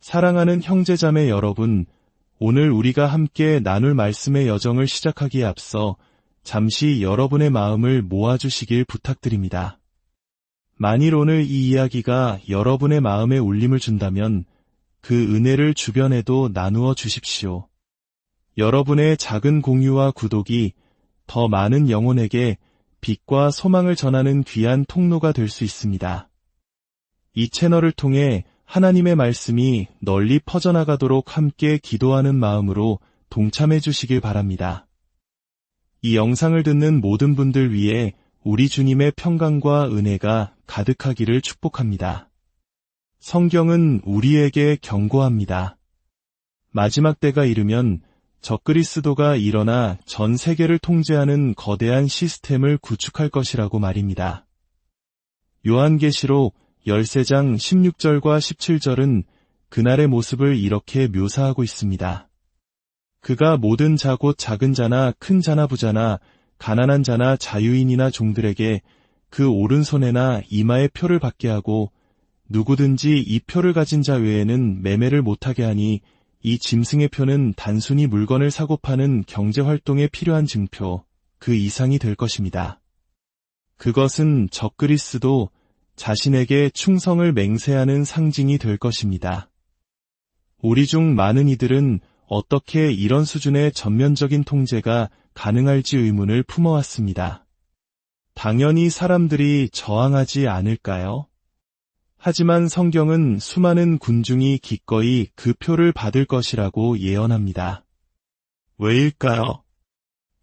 사랑하는 형제자매 여러분, 오늘 우리가 함께 나눌 말씀의 여정을 시작하기에 앞서 잠시 여러분의 마음을 모아주시길 부탁드립니다. 만일 오늘 이 이야기가 여러분의 마음에 울림을 준다면 그 은혜를 주변에도 나누어 주십시오. 여러분의 작은 공유와 구독이 더 많은 영혼에게 빛과 소망을 전하는 귀한 통로가 될 수 있습니다. 이 채널을 통해 하나님의 말씀이 널리 퍼져나가도록 함께 기도하는 마음으로 동참해 주시길 바랍니다. 이 영상을 듣는 모든 분들 위해 우리 주님의 평강과 은혜가 가득하기를 축복합니다. 성경은 우리에게 경고합니다. 마지막 때가 이르면 적그리스도가 일어나 전 세계를 통제하는 거대한 시스템을 구축할 것이라고 말입니다. 요한계시록 13장 16절과 17절은 그날의 모습을 이렇게 묘사하고 있습니다. 그가 모든 자 곧 작은 자나 큰 자나 부자나 가난한 자나 자유인이나 종들에게 그 오른손에나 이마에 표를 받게 하고 누구든지 이 표를 가진 자 외에는 매매를 못하게 하니 이 짐승의 표는 단순히 물건을 사고 파는 경제활동에 필요한 증표, 그 이상이 될 것입니다. 그것은 적그리스도 자신에게 충성을 맹세하는 상징이 될 것입니다. 우리 중 많은 이들은 어떻게 이런 수준의 전면적인 통제가 가능할지 의문을 품어왔습니다. 당연히 사람들이 저항하지 않을까요? 하지만 성경은 수많은 군중이 기꺼이 그 표를 받을 것이라고 예언합니다. 왜일까요?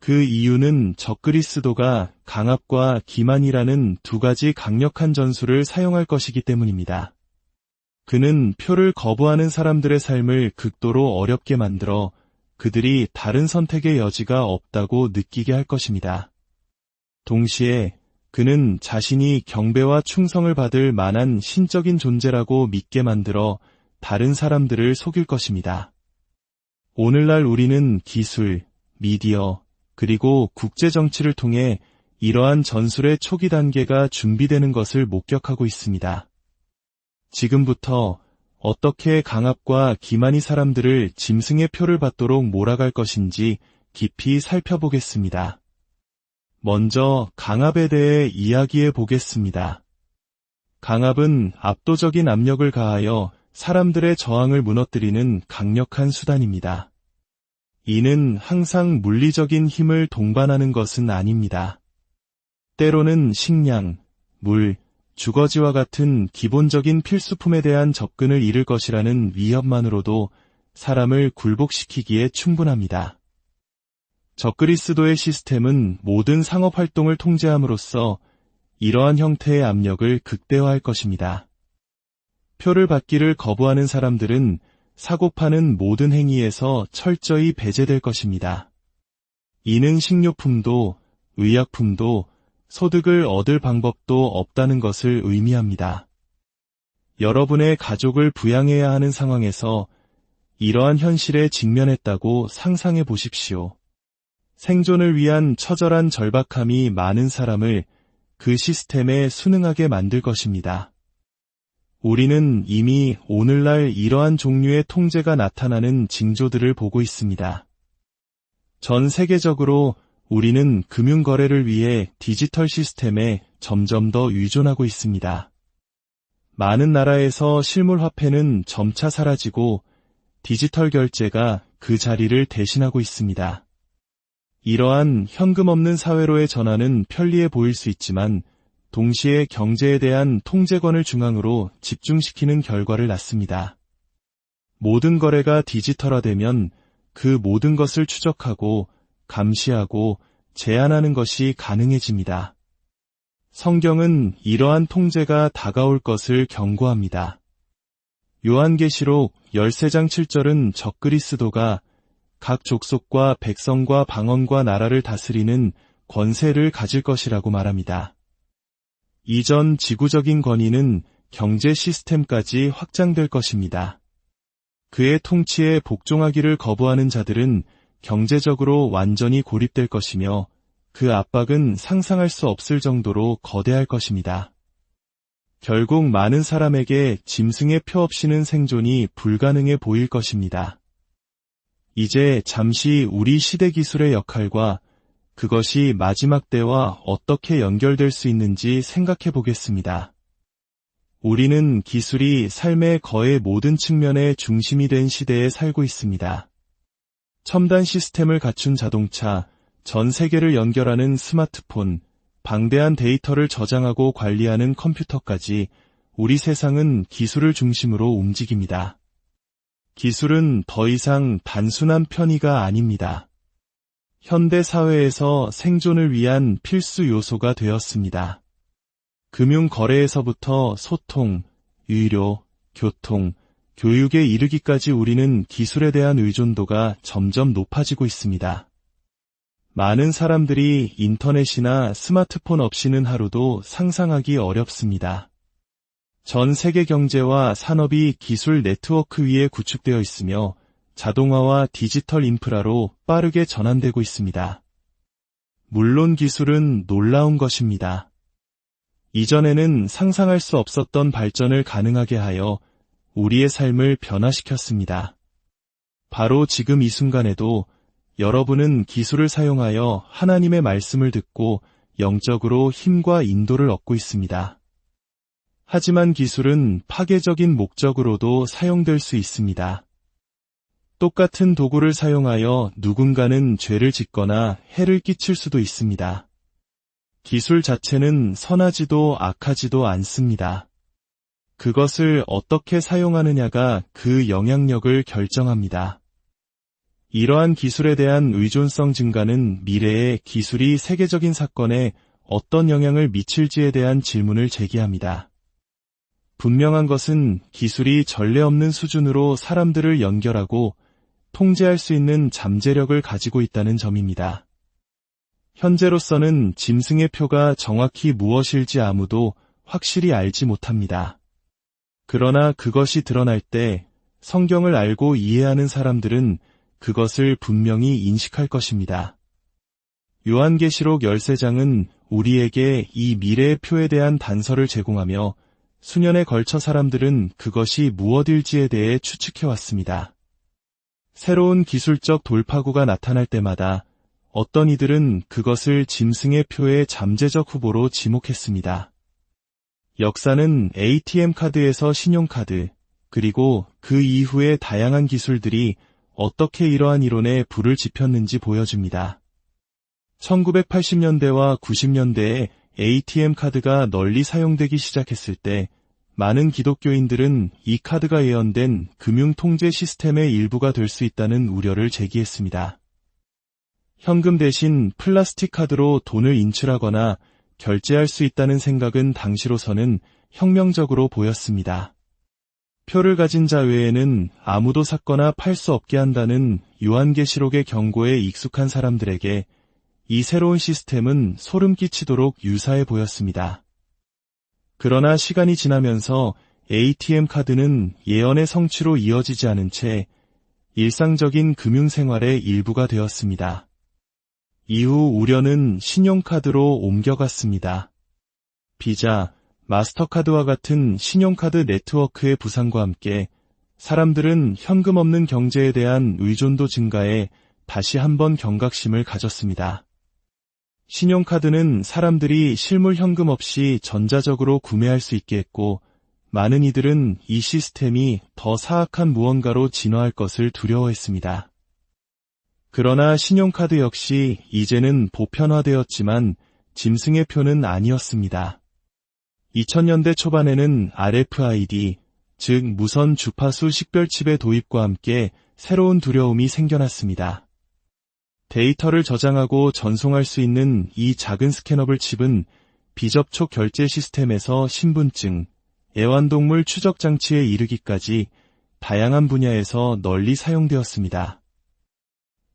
그 이유는 적그리스도가 강압과 기만이라는 두 가지 강력한 전술을 사용할 것이기 때문입니다. 그는 표를 거부하는 사람들의 삶을 극도로 어렵게 만들어 그들이 다른 선택의 여지가 없다고 느끼게 할 것입니다. 동시에 그는 자신이 경배와 충성을 받을 만한 신적인 존재라고 믿게 만들어 다른 사람들을 속일 것입니다. 오늘날 우리는 기술, 미디어, 그리고 국제정치를 통해 이러한 전술의 초기 단계가 준비되는 것을 목격하고 있습니다. 지금부터 어떻게 강압과 기만이 사람들을 짐승의 표를 받도록 몰아갈 것인지 깊이 살펴보겠습니다. 먼저 강압에 대해 이야기해 보겠습니다. 강압은 압도적인 압력을 가하여 사람들의 저항을 무너뜨리는 강력한 수단입니다. 이는 항상 물리적인 힘을 동반하는 것은 아닙니다. 때로는 식량, 물, 주거지와 같은 기본적인 필수품에 대한 접근을 잃을 것이라는 위협만으로도 사람을 굴복시키기에 충분합니다. 적그리스도의 시스템은 모든 상업활동을 통제함으로써 이러한 형태의 압력을 극대화할 것입니다. 표를 받기를 거부하는 사람들은 사고 파는 모든 행위에서 철저히 배제될 것입니다. 이는 식료품도, 의약품도, 소득을 얻을 방법도 없다는 것을 의미합니다. 여러분의 가족을 부양해야 하는 상황에서 이러한 현실에 직면했다고 상상해 보십시오. 생존을 위한 처절한 절박함이 많은 사람을 그 시스템에 순응하게 만들 것입니다. 우리는 이미 오늘날 이러한 종류의 통제가 나타나는 징조들을 보고 있습니다. 전 세계적으로 우리는 금융거래를 위해 디지털 시스템에 점점 더 의존하고 있습니다. 많은 나라에서 실물 화폐는 점차 사라지고 디지털 결제가 그 자리를 대신하고 있습니다. 이러한 현금 없는 사회로의 전환은 편리해 보일 수 있지만 동시에 경제에 대한 통제권을 중앙으로 집중시키는 결과를 낳습니다. 모든 거래가 디지털화되면 그 모든 것을 추적하고 감시하고 제한하는 것이 가능해집니다. 성경은 이러한 통제가 다가올 것을 경고합니다. 요한계시록 13장 7절은 적그리스도가 각 족속과 백성과 방언과 나라를 다스리는 권세를 가질 것이라고 말합니다. 이전 지구적인 권위는 경제 시스템까지 확장될 것입니다. 그의 통치에 복종하기를 거부하는 자들은 경제적으로 완전히 고립될 것이며 그 압박은 상상할 수 없을 정도로 거대할 것입니다. 결국 많은 사람에게 짐승의 표 없이는 생존이 불가능해 보일 것입니다. 이제 잠시 우리 시대 기술의 역할과 그것이 마지막 때와 어떻게 연결될 수 있는지 생각해 보겠습니다. 우리는 기술이 삶의 거의 모든 측면의 중심이 된 시대에 살고 있습니다. 첨단 시스템을 갖춘 자동차, 전 세계를 연결하는 스마트폰, 방대한 데이터를 저장하고 관리하는 컴퓨터까지 우리 세상은 기술을 중심으로 움직입니다. 기술은 더 이상 단순한 편의가 아닙니다. 현대 사회에서 생존을 위한 필수 요소가 되었습니다. 금융 거래에서부터 소통, 의료, 교통, 교육에 이르기까지 우리는 기술에 대한 의존도가 점점 높아지고 있습니다. 많은 사람들이 인터넷이나 스마트폰 없이는 하루도 상상하기 어렵습니다. 전 세계 경제와 산업이 기술 네트워크 위에 구축되어 있으며 자동화와 디지털 인프라로 빠르게 전환되고 있습니다. 물론 기술은 놀라운 것입니다. 이전에는 상상할 수 없었던 발전을 가능하게 하여 우리의 삶을 변화시켰습니다. 바로 지금 이 순간에도 여러분은 기술을 사용하여 하나님의 말씀을 듣고 영적으로 힘과 인도를 얻고 있습니다. 하지만 기술은 파괴적인 목적으로도 사용될 수 있습니다. 똑같은 도구를 사용하여 누군가는 죄를 짓거나 해를 끼칠 수도 있습니다. 기술 자체는 선하지도 악하지도 않습니다. 그것을 어떻게 사용하느냐가 그 영향력을 결정합니다. 이러한 기술에 대한 의존성 증가는 미래에 기술이 세계적인 사건에 어떤 영향을 미칠지에 대한 질문을 제기합니다. 분명한 것은 기술이 전례 없는 수준으로 사람들을 연결하고 통제할 수 있는 잠재력을 가지고 있다는 점입니다. 현재로서는 짐승의 표가 정확히 무엇일지 아무도 확실히 알지 못합니다. 그러나 그것이 드러날 때 성경을 알고 이해하는 사람들은 그것을 분명히 인식할 것입니다. 요한계시록 13장은 우리에게 이 미래의 표에 대한 단서를 제공하며 수년에 걸쳐 사람들은 그것이 무엇일지에 대해 추측해왔습니다. 새로운 기술적 돌파구가 나타날 때마다 어떤 이들은 그것을 짐승의 표의 잠재적 후보로 지목했습니다. 역사는 ATM 카드에서 신용카드, 그리고 그 이후의 다양한 기술들이 어떻게 이러한 이론에 불을 지폈는지 보여줍니다. 1980년대와 90년대에 ATM 카드가 널리 사용되기 시작했을 때 많은 기독교인들은 이 카드가 예언된 금융 통제 시스템의 일부가 될 수 있다는 우려를 제기했습니다. 현금 대신 플라스틱 카드로 돈을 인출하거나 결제할 수 있다는 생각은 당시로서는 혁명적으로 보였습니다. 표를 가진 자 외에는 아무도 샀거나 팔 수 없게 한다는 요한계시록의 경고에 익숙한 사람들에게 이 새로운 시스템은 소름 끼치도록 유사해 보였습니다. 그러나 시간이 지나면서 ATM 카드는 예언의 성취로 이어지지 않은 채 일상적인 금융생활의 일부가 되었습니다. 이후 우려는 신용카드로 옮겨갔습니다. 비자, 마스터카드와 같은 신용카드 네트워크의 부상과 함께 사람들은 현금 없는 경제에 대한 의존도 증가에 다시 한번 경각심을 가졌습니다. 신용카드는 사람들이 실물 현금 없이 전자적으로 구매할 수 있게 했고, 많은 이들은 이 시스템이 더 사악한 무언가로 진화할 것을 두려워했습니다. 그러나 신용카드 역시 이제는 보편화되었지만 짐승의 표는 아니었습니다. 2000년대 초반에는 RFID, 즉 무선 주파수 식별칩의 도입과 함께 새로운 두려움이 생겨났습니다. 데이터를 저장하고 전송할 수 있는 이 작은 스캐너블 칩은 비접촉 결제 시스템에서 신분증, 애완동물 추적 장치에 이르기까지 다양한 분야에서 널리 사용되었습니다.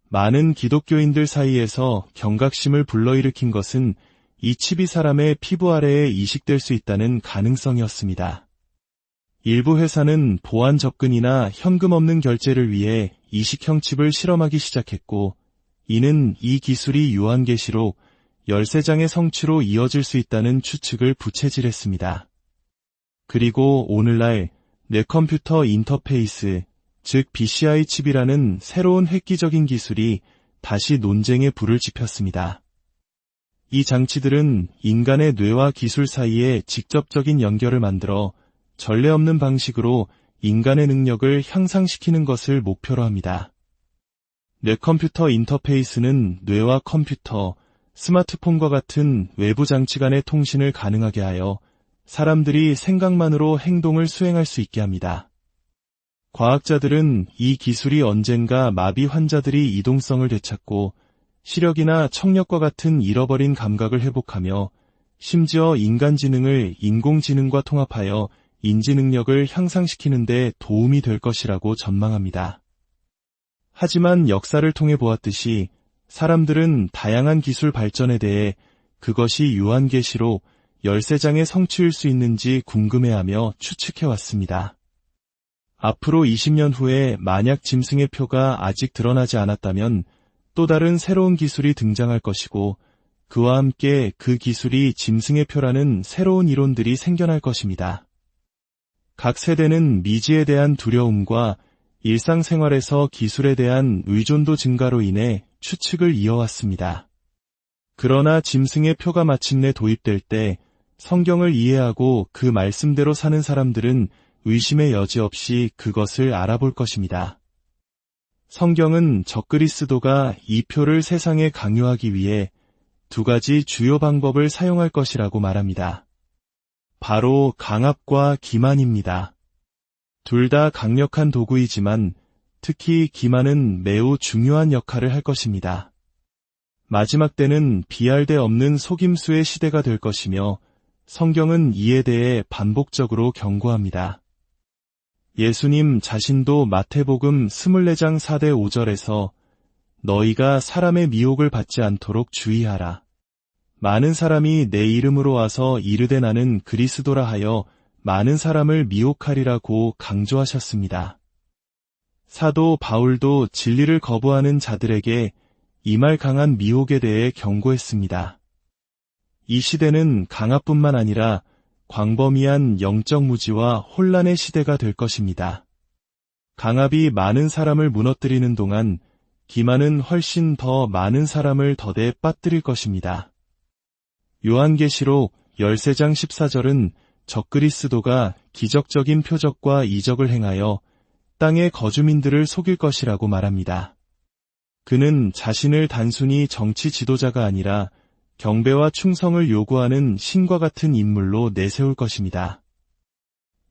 많은 기독교인들 사이에서 경각심을 불러일으킨 것은 이 칩이 사람의 피부 아래에 이식될 수 있다는 가능성이었습니다. 일부 회사는 보안 접근이나 현금 없는 결제를 위해 이식형 칩을 실험하기 시작했고, 이는 이 기술이 요한계시록 13장의 성취로 이어질 수 있다는 추측을 부채질했습니다. 그리고 오늘날 뇌컴퓨터 인터페이스, 즉 BCI 칩이라는 새로운 획기적인 기술이 다시 논쟁에 불을 지폈습니다. 이 장치들은 인간의 뇌와 기술 사이에 직접적인 연결을 만들어 전례 없는 방식으로 인간의 능력을 향상시키는 것을 목표로 합니다. 뇌컴퓨터 인터페이스는 뇌와 컴퓨터, 스마트폰과 같은 외부 장치 간의 통신을 가능하게 하여 사람들이 생각만으로 행동을 수행할 수 있게 합니다. 과학자들은 이 기술이 언젠가 마비 환자들이 이동성을 되찾고 시력이나 청력과 같은 잃어버린 감각을 회복하며 심지어 인간 지능을 인공지능과 통합하여 인지 능력을 향상시키는 데 도움이 될 것이라고 전망합니다. 하지만 역사를 통해 보았듯이 사람들은 다양한 기술 발전에 대해 그것이 유한계시로 13장의 성취일 수 있는지 궁금해하며 추측해왔습니다. 앞으로 20년 후에 만약 짐승의 표가 아직 드러나지 않았다면 또 다른 새로운 기술이 등장할 것이고 그와 함께 그 기술이 짐승의 표라는 새로운 이론들이 생겨날 것입니다. 각 세대는 미지에 대한 두려움과 일상생활에서 기술에 대한 의존도 증가로 인해 추측을 이어왔습니다. 그러나 짐승의 표가 마침내 도입될 때 성경을 이해하고 그 말씀대로 사는 사람들은 의심의 여지 없이 그것을 알아볼 것입니다. 성경은 적그리스도가 이 표를 세상에 강요하기 위해 두 가지 주요 방법을 사용할 것이라고 말합니다. 바로 강압과 기만입니다. 둘 다 강력한 도구이지만 특히 기만은 매우 중요한 역할을 할 것입니다. 마지막 때는 비할 데 없는 속임수의 시대가 될 것이며 성경은 이에 대해 반복적으로 경고합니다. 예수님 자신도 마태복음 24장 4대 5절에서 너희가 사람의 미혹을 받지 않도록 주의하라. 많은 사람이 내 이름으로 와서 이르되 나는 그리스도라 하여 많은 사람을 미혹하리라고 강조하셨습니다. 사도 바울도 진리를 거부하는 자들에게 임할 강한 미혹에 대해 경고했습니다. 이 시대는 강압뿐만 아니라 광범위한 영적 무지와 혼란의 시대가 될 것입니다. 강압이 많은 사람을 무너뜨리는 동안 기만은 훨씬 더 많은 사람을 더대 빠뜨릴 것입니다. 요한계시록 13장 14절은 적그리스도가 기적적인 표적과 이적을 행하여 땅의 거주민들을 속일 것이라고 말합니다. 그는 자신을 단순히 정치 지도자가 아니라 경배와 충성을 요구하는 신과 같은 인물로 내세울 것입니다.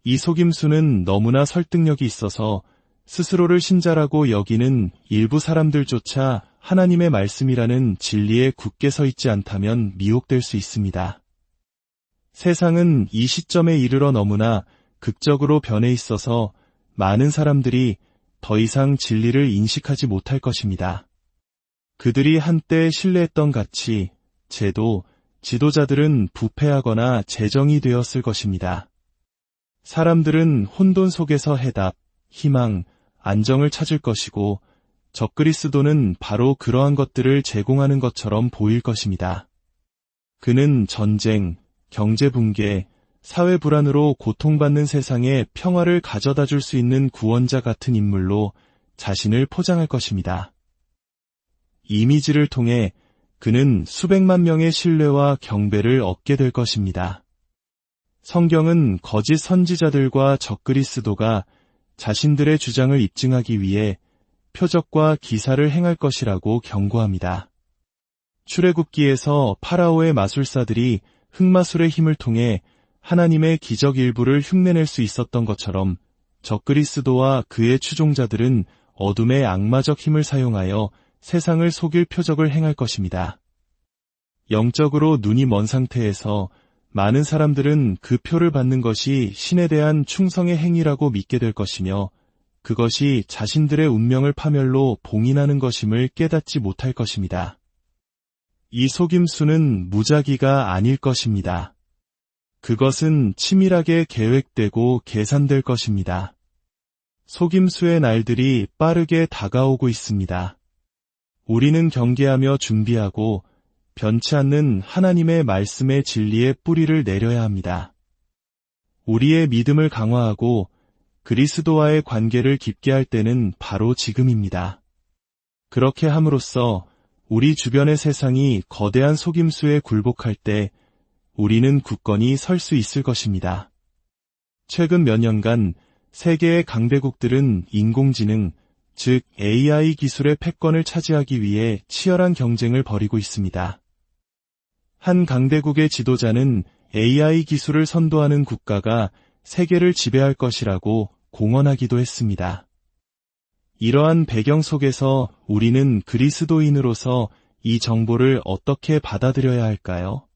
이 속임수는 너무나 설득력이 있어서 스스로를 신자라고 여기는 일부 사람들조차 하나님의 말씀이라는 진리에 굳게 서 있지 않다면 미혹될 수 있습니다. 세상은 이 시점에 이르러 너무나 극적으로 변해 있어서 많은 사람들이 더 이상 진리를 인식하지 못할 것입니다. 그들이 한때 신뢰했던 가치, 제도, 지도자들은 부패하거나 재정이 되었을 것입니다. 사람들은 혼돈 속에서 해답, 희망, 안정을 찾을 것이고 적그리스도는 바로 그러한 것들을 제공하는 것처럼 보일 것입니다. 그는 전쟁, 경제 붕괴, 사회 불안으로 고통받는 세상에 평화를 가져다 줄 수 있는 구원자 같은 인물로 자신을 포장할 것입니다. 이미지를 통해 그는 수백만 명의 신뢰와 경배를 얻게 될 것입니다. 성경은 거짓 선지자들과 적그리스도가 자신들의 주장을 입증하기 위해 표적과 기사를 행할 것이라고 경고합니다. 출애굽기에서 파라오의 마술사들이 흑마술의 힘을 통해 하나님의 기적 일부를 흉내낼 수 있었던 것처럼 적그리스도와 그의 추종자들은 어둠의 악마적 힘을 사용하여 세상을 속일 표적을 행할 것입니다. 영적으로 눈이 먼 상태에서 많은 사람들은 그 표를 받는 것이 신에 대한 충성의 행위라고 믿게 될 것이며 그것이 자신들의 운명을 파멸로 봉인하는 것임을 깨닫지 못할 것입니다. 이 속임수는 무작위가 아닐 것입니다. 그것은 치밀하게 계획되고 계산될 것입니다. 속임수의 날들이 빠르게 다가오고 있습니다. 우리는 경계하며 준비하고 변치 않는 하나님의 말씀의 진리의 뿌리를 내려야 합니다. 우리의 믿음을 강화하고 그리스도와의 관계를 깊게 할 때는 바로 지금입니다. 그렇게 함으로써 우리 주변의 세상이 거대한 속임수에 굴복할 때 우리는 굳건히 설 수 있을 것입니다. 최근 몇 년간 세계의 강대국들은 인공지능, 즉 AI 기술의 패권을 차지하기 위해 치열한 경쟁을 벌이고 있습니다. 한 강대국의 지도자는 AI 기술을 선도하는 국가가 세계를 지배할 것이라고 공언하기도 했습니다. 이러한 배경 속에서 우리는 그리스도인으로서 이 정보를 어떻게 받아들여야 할까요?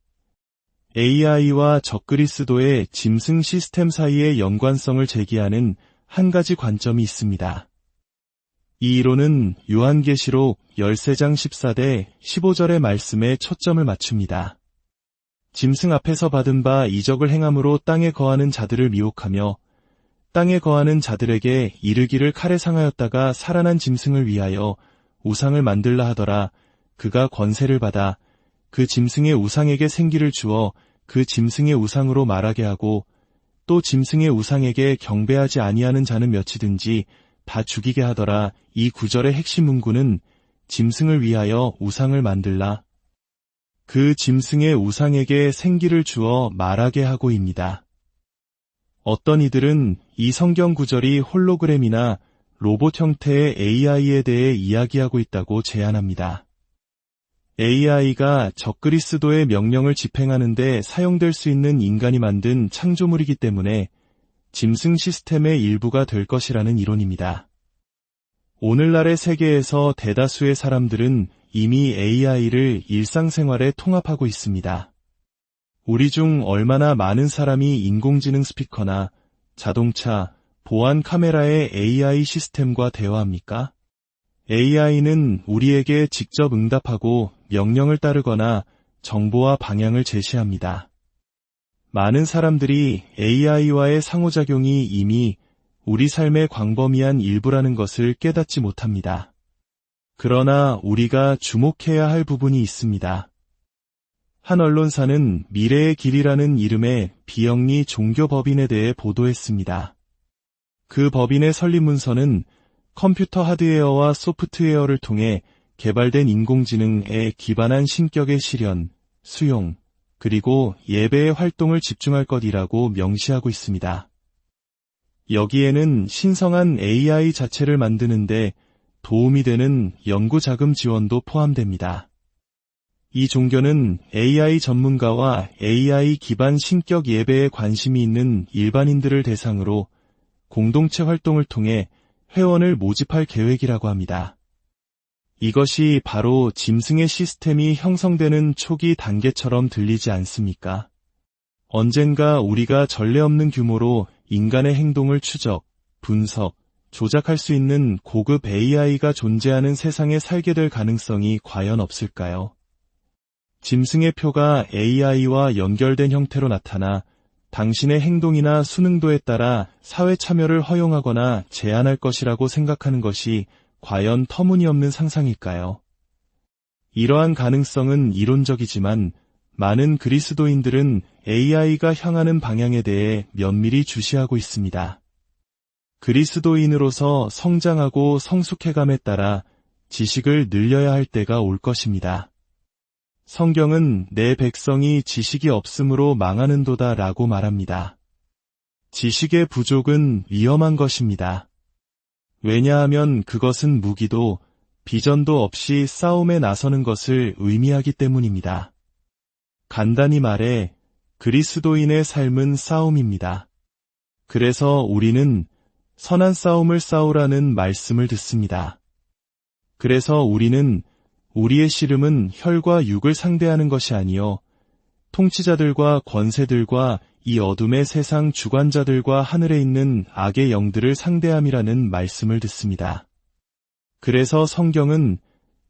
AI와 적그리스도의 짐승 시스템 사이의 연관성을 제기하는 한 가지 관점이 있습니다. 이 이론은 요한계시록 13장 14대 15절의 말씀에 초점을 맞춥니다. 짐승 앞에서 받은 바 이적을 행함으로 땅에 거하는 자들을 미혹하며 땅에 거하는 자들에게 이르기를 칼에 상하였다가 살아난 짐승을 위하여 우상을 만들라 하더라. 그가 권세를 받아 그 짐승의 우상에게 생기를 주어 그 짐승의 우상으로 말하게 하고 또 짐승의 우상에게 경배하지 아니하는 자는 몇이든지 다 죽이게 하더라. 이 구절의 핵심 문구는 짐승을 위하여 우상을 만들라. 그 짐승의 우상에게 생기를 주어 말하게 하고입니다. 어떤 이들은 이 성경 구절이 홀로그램이나 로봇 형태의 AI에 대해 이야기하고 있다고 제안합니다. AI가 적그리스도의 명령을 집행하는 데 사용될 수 있는 인간이 만든 창조물이기 때문에 짐승 시스템의 일부가 될 것이라는 이론입니다. 오늘날의 세계에서 대다수의 사람들은 이미 AI를 일상생활에 통합하고 있습니다. 우리 중 얼마나 많은 사람이 인공지능 스피커나 자동차, 보안 카메라의 AI 시스템과 대화합니까? AI는 우리에게 직접 응답하고 명령을 따르거나 정보와 방향을 제시합니다. 많은 사람들이 AI와의 상호작용이 이미 우리 삶의 광범위한 일부라는 것을 깨닫지 못합니다. 그러나 우리가 주목해야 할 부분이 있습니다. 한 언론사는 미래의 길이라는 이름의 비영리 종교 법인에 대해 보도했습니다. 그 법인의 설립 문서는 컴퓨터 하드웨어와 소프트웨어를 통해 개발된 인공지능에 기반한 신격의 실현, 수용, 그리고 예배의 활동을 집중할 것이라고 명시하고 있습니다. 여기에는 신성한 AI 자체를 만드는데 도움이 되는 연구 자금 지원도 포함됩니다. 이 종교는 AI 전문가와 AI 기반 신격 예배에 관심이 있는 일반인들을 대상으로 공동체 활동을 통해 회원을 모집할 계획이라고 합니다. 이것이 바로 짐승의 시스템이 형성되는 초기 단계처럼 들리지 않습니까? 언젠가 우리가 전례 없는 규모로 인간의 행동을 추적, 분석, 조작할 수 있는 고급 AI가 존재하는 세상에 살게 될 가능성이 과연 없을까요? 짐승의 표가 AI와 연결된 형태로 나타나 당신의 행동이나 수능도에 따라 사회 참여를 허용하거나 제한할 것이라고 생각하는 것이 과연 터무니없는 상상일까요? 이러한 가능성은 이론적이지만 많은 그리스도인들은 AI가 향하는 방향에 대해 면밀히 주시하고 있습니다. 그리스도인으로서 성장하고 성숙해감에 따라 지식을 늘려야 할 때가 올 것입니다. 성경은 내 백성이 지식이 없으므로 망하는도다 라고 말합니다. 지식의 부족은 위험한 것입니다. 왜냐하면 그것은 무기도 비전도 없이 싸움에 나서는 것을 의미하기 때문입니다. 간단히 말해 그리스도인의 삶은 싸움입니다. 그래서 우리는 선한 싸움을 싸우라는 말씀을 듣습니다. 그래서 우리는 우리의 씨름은 혈과 육을 상대하는 것이 아니요 통치자들과 권세들과 이 어둠의 세상 주관자들과 하늘에 있는 악의 영들을 상대함이라는 말씀을 듣습니다. 그래서 성경은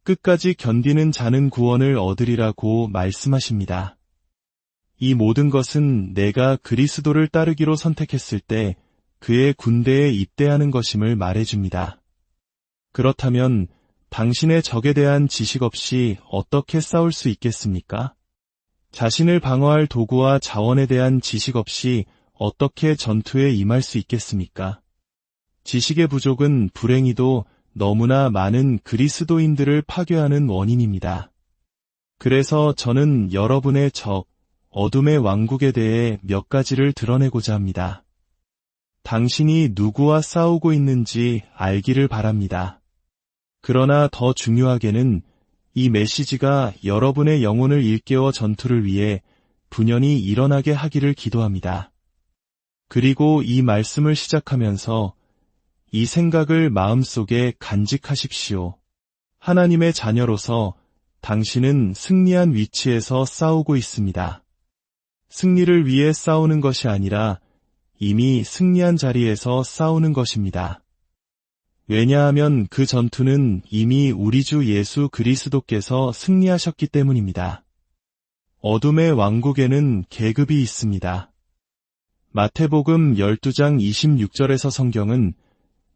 끝까지 견디는 자는 구원을 얻으리라고 말씀하십니다. 이 모든 것은 내가 그리스도를 따르기로 선택했을 때 그의 군대에 입대하는 것임을 말해줍니다. 그렇다면 당신의 적에 대한 지식 없이 어떻게 싸울 수 있겠습니까? 자신을 방어할 도구와 자원에 대한 지식 없이 어떻게 전투에 임할 수 있겠습니까? 지식의 부족은 불행히도 너무나 많은 그리스도인들을 파괴하는 원인입니다. 그래서 저는 여러분의 적, 어둠의 왕국에 대해 몇 가지를 드러내고자 합니다. 당신이 누구와 싸우고 있는지 알기를 바랍니다. 그러나 더 중요하게는 이 메시지가 여러분의 영혼을 일깨워 전투를 위해 분연히 일어나게 하기를 기도합니다. 그리고 이 말씀을 시작하면서 이 생각을 마음속에 간직하십시오. 하나님의 자녀로서 당신은 승리한 위치에서 싸우고 있습니다. 승리를 위해 싸우는 것이 아니라 이미 승리한 자리에서 싸우는 것입니다. 왜냐하면 그 전투는 이미 우리 주 예수 그리스도께서 승리하셨기 때문입니다. 어둠의 왕국에는 계급이 있습니다. 마태복음 12장 26절에서 성경은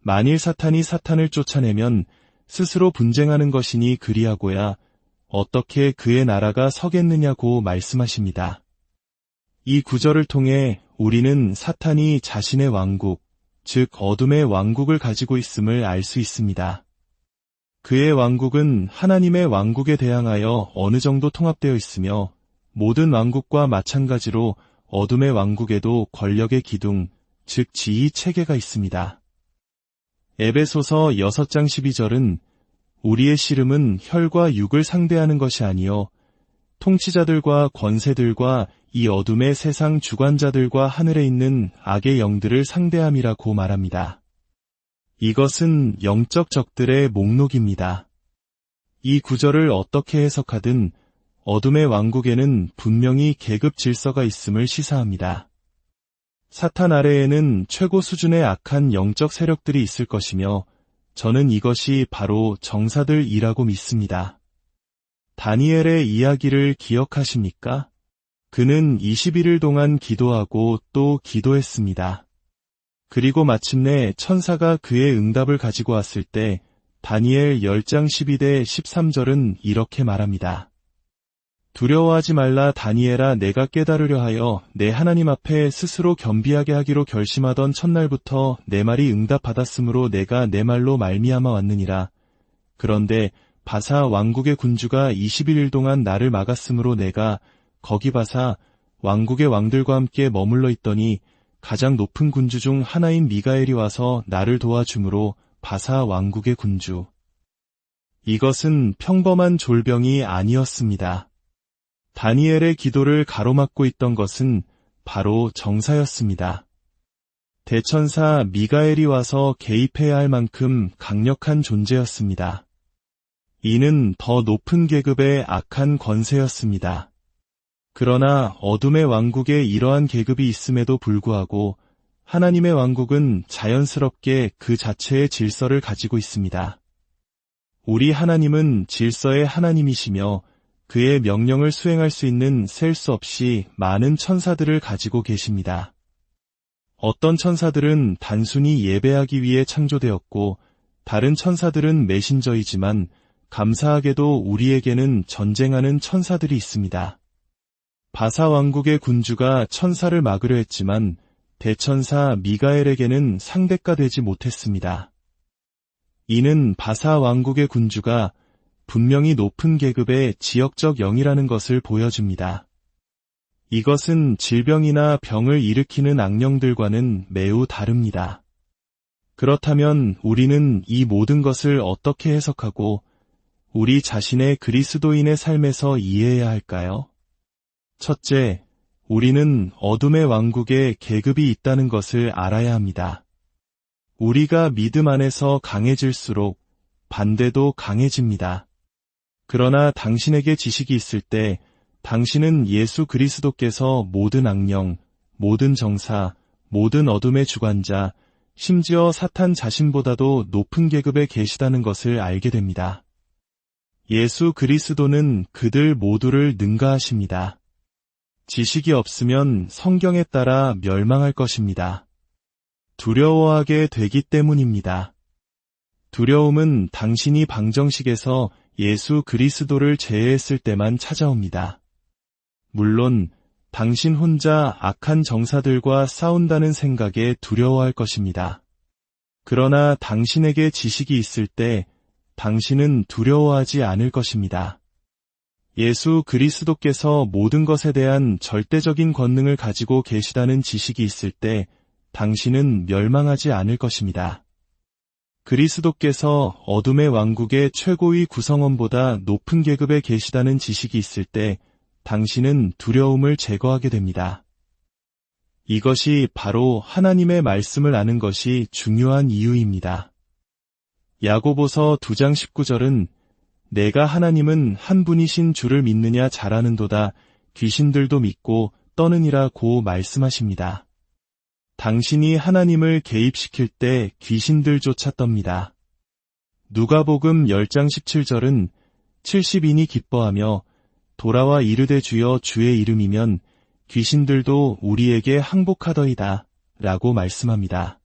만일 사탄이 사탄을 쫓아내면 스스로 분쟁하는 것이니 그리하고야 어떻게 그의 나라가 서겠느냐고 말씀하십니다. 이 구절을 통해 우리는 사탄이 자신의 왕국, 즉 어둠의 왕국을 가지고 있음을 알 수 있습니다. 그의 왕국은 하나님의 왕국에 대항하여 어느 정도 통합되어 있으며 모든 왕국과 마찬가지로 어둠의 왕국에도 권력의 기둥, 즉 지휘 체계가 있습니다. 에베소서 6장 12절은 우리의 씨름은 혈과 육을 상대하는 것이 아니요 통치자들과 권세들과 이 어둠의 세상 주관자들과 하늘에 있는 악의 영들을 상대함이라고 말합니다. 이것은 영적 적들의 목록입니다. 이 구절을 어떻게 해석하든 어둠의 왕국에는 분명히 계급 질서가 있음을 시사합니다. 사탄 아래에는 최고 수준의 악한 영적 세력들이 있을 것이며 저는 이것이 바로 정사들이라고 믿습니다. 다니엘의 이야기를 기억하십니까? 그는 21일 동안 기도하고 또 기도했습니다. 그리고 마침내 천사가 그의 응답을 가지고 왔을 때 다니엘 10장 12대 13절은 이렇게 말합니다. 두려워하지 말라 다니엘아 내가 깨달으려 하여 내 하나님 앞에 스스로 겸비하게 하기로 결심하던 첫날부터 내 말이 응답받았으므로 내가 내 말로 말미암아 왔느니라. 그런데 바사 왕국의 군주가 21일 동안 나를 막았으므로 내가 거기 바사 왕국의 왕들과 함께 머물러 있더니 가장 높은 군주 중 하나인 미가엘이 와서 나를 도와주므로 바사 왕국의 군주. 이것은 평범한 졸병이 아니었습니다. 다니엘의 기도를 가로막고 있던 것은 바로 정사였습니다. 대천사 미가엘이 와서 개입해야 할 만큼 강력한 존재였습니다. 이는 더 높은 계급의 악한 권세였습니다. 그러나 어둠의 왕국에 이러한 계급이 있음에도 불구하고 하나님의 왕국은 자연스럽게 그 자체의 질서를 가지고 있습니다. 우리 하나님은 질서의 하나님이시며 그의 명령을 수행할 수 있는 셀 수 없이 많은 천사들을 가지고 계십니다. 어떤 천사들은 단순히 예배하기 위해 창조되었고 다른 천사들은 메신저이지만 감사하게도 우리에게는 전쟁하는 천사들이 있습니다. 바사 왕국의 군주가 천사를 막으려 했지만 대천사 미가엘에게는 상대가 되지 못했습니다. 이는 바사 왕국의 군주가 분명히 높은 계급의 지역적 영이라는 것을 보여줍니다. 이것은 질병이나 병을 일으키는 악령들과는 매우 다릅니다. 그렇다면 우리는 이 모든 것을 어떻게 해석하고 우리 자신의 그리스도인의 삶에서 이해해야 할까요? 첫째, 우리는 어둠의 왕국에 계급이 있다는 것을 알아야 합니다. 우리가 믿음 안에서 강해질수록 반대도 강해집니다. 그러나 당신에게 지식이 있을 때 당신은 예수 그리스도께서 모든 악령, 모든 정사, 모든 어둠의 주관자, 심지어 사탄 자신보다도 높은 계급에 계시다는 것을 알게 됩니다. 예수 그리스도는 그들 모두를 능가하십니다. 지식이 없으면 성경에 따라 멸망할 것입니다. 두려워하게 되기 때문입니다. 두려움은 당신이 방정식에서 예수 그리스도를 제외했을 때만 찾아옵니다. 물론 당신 혼자 악한 정사들과 싸운다는 생각에 두려워할 것입니다. 그러나 당신에게 지식이 있을 때 당신은 두려워하지 않을 것입니다. 예수 그리스도께서 모든 것에 대한 절대적인 권능을 가지고 계시다는 지식이 있을 때 당신은 멸망하지 않을 것입니다. 그리스도께서 어둠의 왕국의 최고의 구성원보다 높은 계급에 계시다는 지식이 있을 때 당신은 두려움을 제거하게 됩니다. 이것이 바로 하나님의 말씀을 아는 것이 중요한 이유입니다. 야고보서 2장 19절은 내가 하나님은 한 분이신 줄을 믿느냐 잘하는도다 귀신들도 믿고 떠느니라고 말씀하십니다. 당신이 하나님을 개입시킬 때 귀신들조차 떱니다. 누가복음 10장 17절은 70인이 기뻐하며 돌아와 이르되 주여 주의 이름이면 귀신들도 우리에게 항복하더이다 라고 말씀합니다.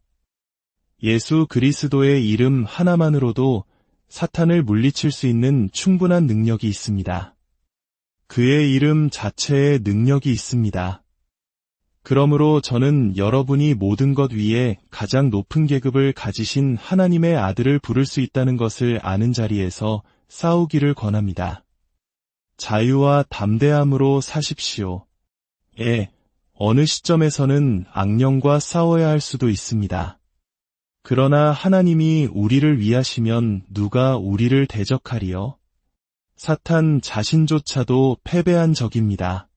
예수 그리스도의 이름 하나만으로도 사탄을 물리칠 수 있는 충분한 능력이 있습니다. 그의 이름 자체에 능력이 있습니다. 그러므로 저는 여러분이 모든 것 위에 가장 높은 계급을 가지신 하나님의 아들을 부를 수 있다는 것을 아는 자리에서 싸우기를 권합니다. 자유와 담대함으로 사십시오. 어느 시점에서는 악령과 싸워야 할 수도 있습니다. 그러나 하나님이 우리를 위하시면 누가 우리를 대적하리요? 사탄 자신조차도 패배한 적입니다.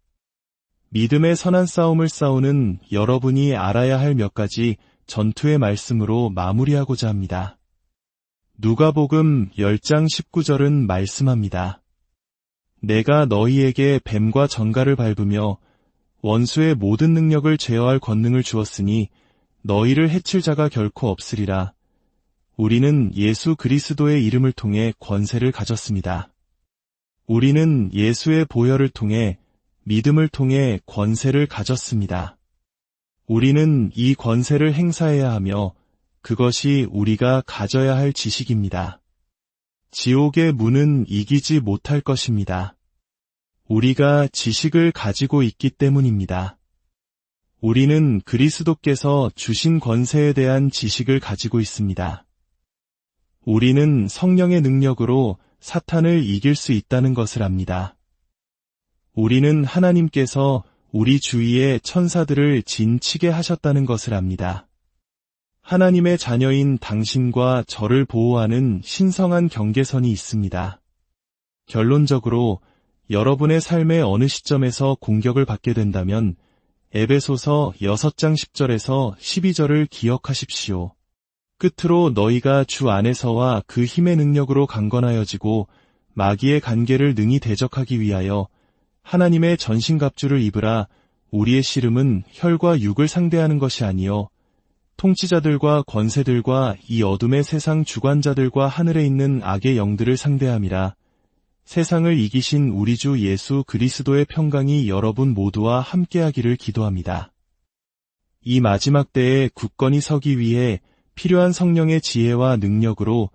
믿음의 선한 싸움을 싸우는 여러분이 알아야 할 몇 가지 전투의 말씀으로 마무리하고자 합니다. 누가복음 10장 19절은 말씀합니다. 내가 너희에게 뱀과 전갈을 밟으며 원수의 모든 능력을 제어할 권능을 주었으니 너희를 해칠 자가 결코 없으리라. 우리는 예수 그리스도의 이름을 통해 권세를 가졌습니다. 우리는 예수의 보혈을 통해 믿음을 통해 권세를 가졌습니다. 우리는 이 권세를 행사해야 하며 그것이 우리가 가져야 할 지식입니다. 지옥의 문은 이기지 못할 것입니다. 우리가 지식을 가지고 있기 때문입니다. 우리는 그리스도께서 주신 권세에 대한 지식을 가지고 있습니다. 우리는 성령의 능력으로 사탄을 이길 수 있다는 것을 압니다. 우리는 하나님께서 우리 주위의 천사들을 진치게 하셨다는 것을 압니다. 하나님의 자녀인 당신과 저를 보호하는 신성한 경계선이 있습니다. 결론적으로 여러분의 삶의 어느 시점에서 공격을 받게 된다면 에베소서 6장 10절에서 12절을 기억하십시오. 끝으로 너희가 주 안에서와 그 힘의 능력으로 강건하여지고 마귀의 간계를 능히 대적하기 위하여 하나님의 전신갑주를 입으라. 우리의 씨름은 혈과 육을 상대하는 것이 아니요 통치자들과 권세들과 이 어둠의 세상 주관자들과 하늘에 있는 악의 영들을 상대함이라. 세상을 이기신 우리 주 예수 그리스도의 평강이 여러분 모두와 함께하기를 기도합니다. 이 마지막 때에 굳건히 서기 위해 필요한 성령의 지혜와 능력으로